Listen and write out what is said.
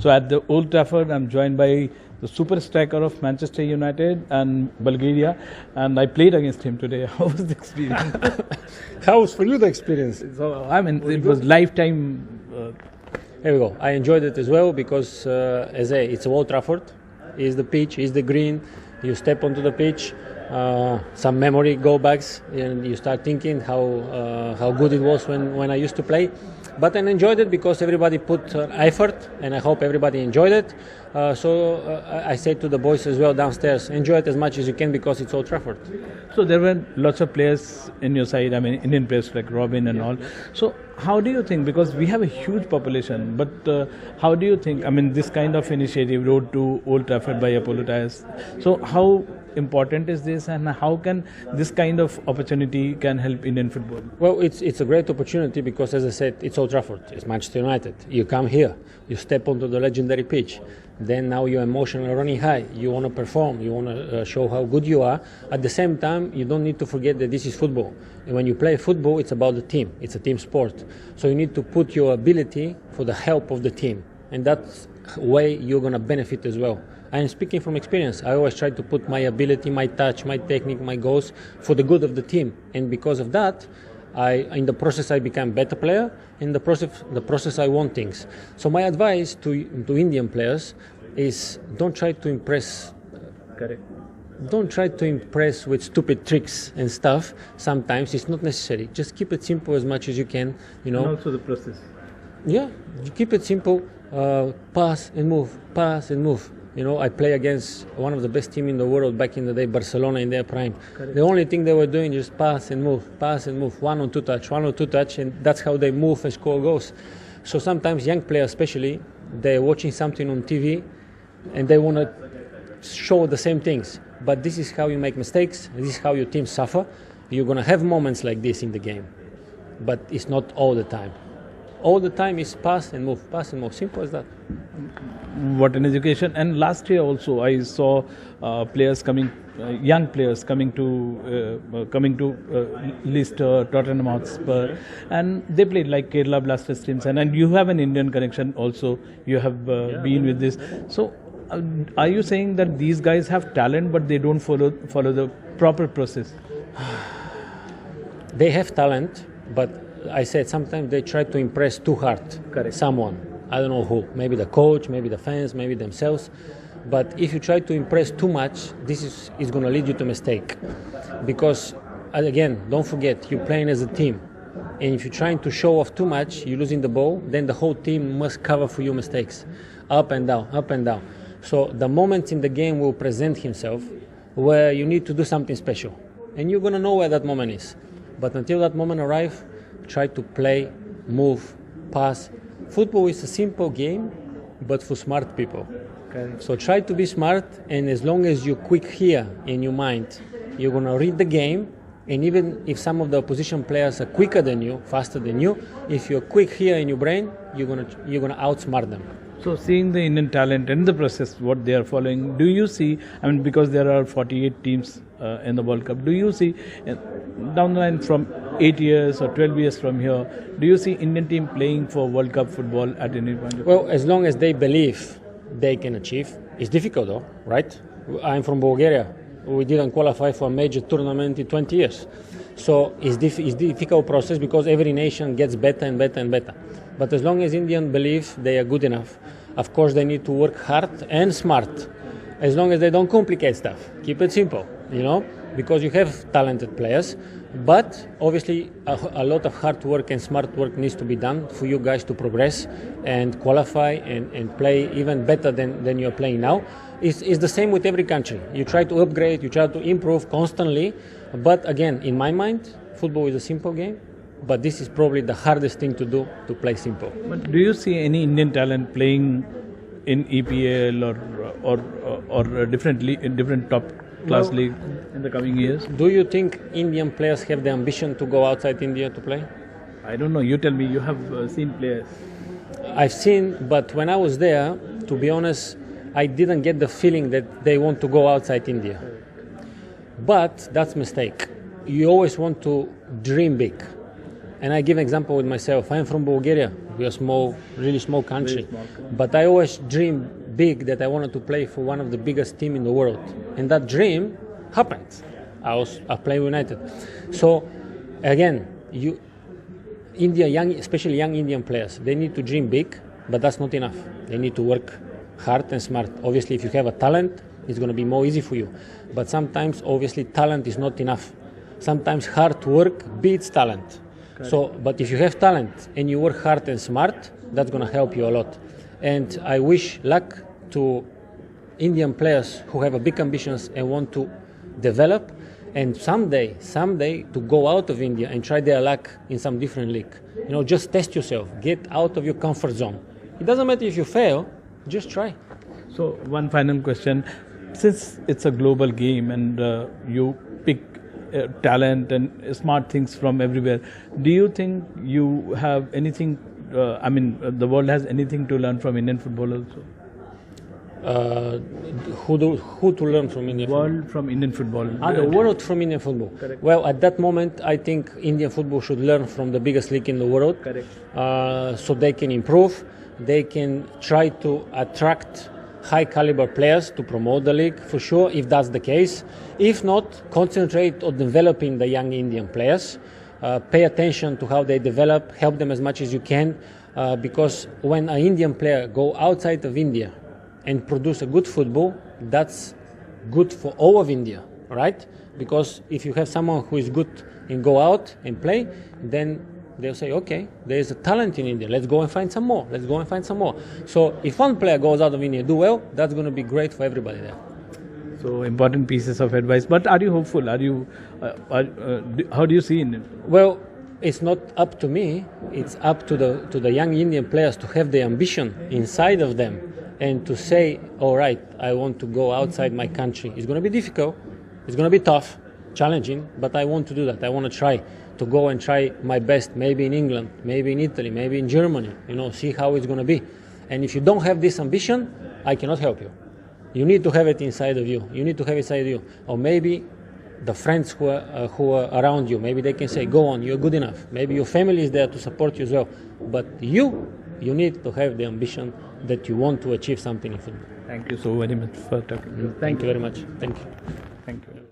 So at the Old Trafford, I'm joined by the super striker of Manchester United and Bulgaria, and I played against him today. How was the experience? How was for you the experience? So I mean, it was lifetime. Here we go. I enjoyed it as well because, it's Old Trafford. It's the pitch, it's the green. You step onto the pitch, some memory go backs, and you start thinking how good it was when I used to play. But I enjoyed it because everybody put effort, and I hope everybody enjoyed it. I say to the boys as well downstairs, enjoy it as much as you can because it's Old Trafford. So there were lots of players in your side, I mean Indian players like Robin and all. So how do you think, because we have a huge population, but how do you think, I mean this kind of initiative, Road to Old Trafford by Apollo Tyres, so how important is this, and how can this kind of opportunity can help Indian football? Well, it's a great opportunity because, as I said, it's Old Trafford, it's Manchester United. You come here, you step onto the legendary pitch, then now you're emotionally running high, you want to perform, you want to show how good you are. At the same time, you don't need to forget that this is football. And when you play football, it's about the team, it's a team sport. So you need to put your ability for the help of the team, and that's way you're going to benefit as well. I am speaking from experience. I always try to put my ability, my touch, my technique, my goals for the good of the team. And because of that, in the process I become a better player. In the process I won things. So my advice to Indian players is don't try to impress. Correct. Don't try to impress with stupid tricks and stuff. Sometimes it's not necessary. Just keep it simple as much as you can. And also the process. Yeah, you keep it simple. Pass and move. Pass and move. I play against one of the best teams in the world back in the day, Barcelona in their prime. Correct. The only thing they were doing is pass and move, 1 or 2 touch, and that's how they move and score goals. So sometimes young players especially, they're watching something on TV and they want to show the same things. But this is how you make mistakes, this is how your team suffer. You're going to have moments like this in the game, but it's not all the time. All the time is pass and move, simple as that. What an education. And last year also I saw players coming, young players coming to Leicester, Tottenham Hotspur, and they played like Kerala Blasters teams, and you have an Indian connection also, you have been with this. So are you saying that these guys have talent but they don't follow the proper process? They have talent, but I said sometimes they try to impress too hard. Correct. Someone. I don't know who. Maybe the coach, maybe the fans, maybe themselves. But if you try to impress too much, this is going to lead you to mistake. Because, again, don't forget, you're playing as a team. And if you're trying to show off too much, you're losing the ball, then the whole team must cover for your mistakes. Up and down, up and down. So the moment in the game will present himself where you need to do something special. And you're going to know where that moment is. But until that moment arrives, try to play, move, pass. Football is a simple game, but for smart people. Okay. So try to be smart, and as long as you're quick here in your mind, you're going to read the game, and even if some of the opposition players are quicker than you, faster than you, if you're quick here in your brain, you're going to outsmart them. So seeing the Indian talent and the process, what they are following, do you see, I mean, because there are 48 teams in the World Cup, do you see down the line from 8 years or 12 years from here, do you see Indian team playing for World Cup football at any point of time? Well, as long as they believe they can achieve. It's difficult though, right? I'm from Bulgaria. We didn't qualify for a major tournament in 20 years. So it's difficult process because every nation gets better and better and better. But as long as Indians believe they are good enough, of course they need to work hard and smart. As long as they don't complicate stuff. Keep it simple, because you have talented players. But obviously a lot of hard work and smart work needs to be done for you guys to progress and qualify and play even better than you're playing now. It's the same with every country. You try to upgrade, you try to improve constantly. But again, in my mind, football is a simple game. But this is probably the hardest thing to do, to play simple. But do you see any Indian talent playing in EPL or different top class league in the coming years? Do you think Indian players have the ambition to go outside India to play? I don't know. You tell me. You have seen players. I've seen, but when I was there, to be honest, I didn't get the feeling that they want to go outside India. But that's a mistake. You always want to dream big. And I give an example with myself. I'm from Bulgaria. We are small, really small country. Very small country. But I always dream big that I wanted to play for one of the biggest team in the world, and that dream happened. I played United. So again, India, especially young Indian players, they need to dream big, but that's not enough. They need to work hard and smart. Obviously, if you have a talent, it's going to be more easy for you. But sometimes, obviously, talent is not enough. Sometimes hard work beats talent. So, but if you have talent and you work hard and smart, that's going to help you a lot. And I wish luck to Indian players who have a big ambitions and want to develop, and someday to go out of India and try their luck in some different league. Just test yourself, get out of your comfort zone. It doesn't matter if you fail, just try. So one final question, since it's a global game and you pick talent and smart things from everywhere, do you think you have anything, the world has anything to learn from Indian football also? Who to learn from Indian football? World from Indian football. The world from Indian football. Correct. Well, at that moment, I think Indian football should learn from the biggest league in the world. Correct. So they can improve. They can try to attract high caliber players to promote the league, for sure, if that's the case. If not, concentrate on developing the young Indian players. Pay attention to how they develop, help them as much as you can, because when an Indian player go outside of India and produce a good football, that's good for all of India, right? Because if you have someone who is good and go out and play, then they'll say, okay, there is a talent in India, let's go and find some more, So if one player goes out of India and do well, that's going to be great for everybody there. So important pieces of advice. But are you hopeful? How do you see it? Well, it's not up to me, it's up to the young Indian players to have the ambition inside of them and to say, all right, I want to go outside my country. It's going to be difficult, it's going to be tough, challenging, but I want to do that. I want to try to go and try my best, maybe in England, maybe in Italy, maybe in Germany, see how it's going to be. And if you don't have this ambition, I cannot help you. You need to have it inside of you. Or maybe the friends who are around you, maybe they can say, go on, you're good enough. Maybe your family is there to support you as well. But you need to have the ambition that you want to achieve something in football. Thank you so very much for talking. Thank you very much. Thank you. Thank you.